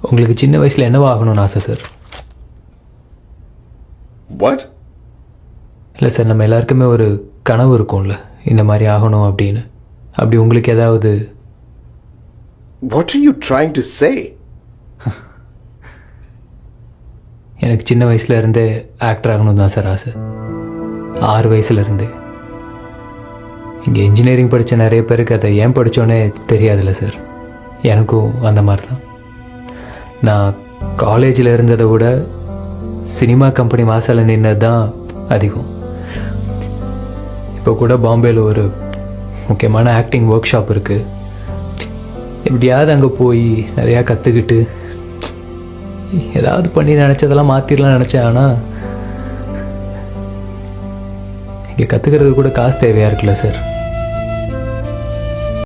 உங்களுக்கு சின்ன வயசில் என்னவா ஆகணும்னு ஆசை சார்? What? இல்லை சார், நம்ம எல்லாருக்குமே ஒரு கனவு இருக்கும்ல, இந்த மாதிரி ஆகணும் அப்படின்னு. அப்படி உங்களுக்கு ஏதாவது? What are you trying to say? எனக்கு சின்ன வயசுல இருந்தே ஆக்டர் ஆகணும் தான் சார் ஆசை. 6 வயசுலேருந்தே. இங்கே இன்ஜினியரிங் படித்த நிறைய பேருக்கு அதை ஏன் படித்தோன்னே தெரியாதுல்ல சார். எனக்கும் அந்த மாதிரி தான். நான் காலேஜில் இருந்ததை விட சினிமா கம்பெனி வாசலில் நின்னது தான் அதிகம். இப்போ கூட பாம்பேயில் ஒரு முக்கியமான ஆக்டிங் ஒர்க் ஷாப் இருக்குது. எப்படியாவது அங்கே போய் நிறையா கற்றுக்கிட்டு ஏதாவது பண்ணி நினச்சதெல்லாம் மாற்றிடலாம் நினச்சேன். ஆனால் இங்கே கற்றுக்கிறது கூட காசு தேவையாக இருக்குல்ல சார்.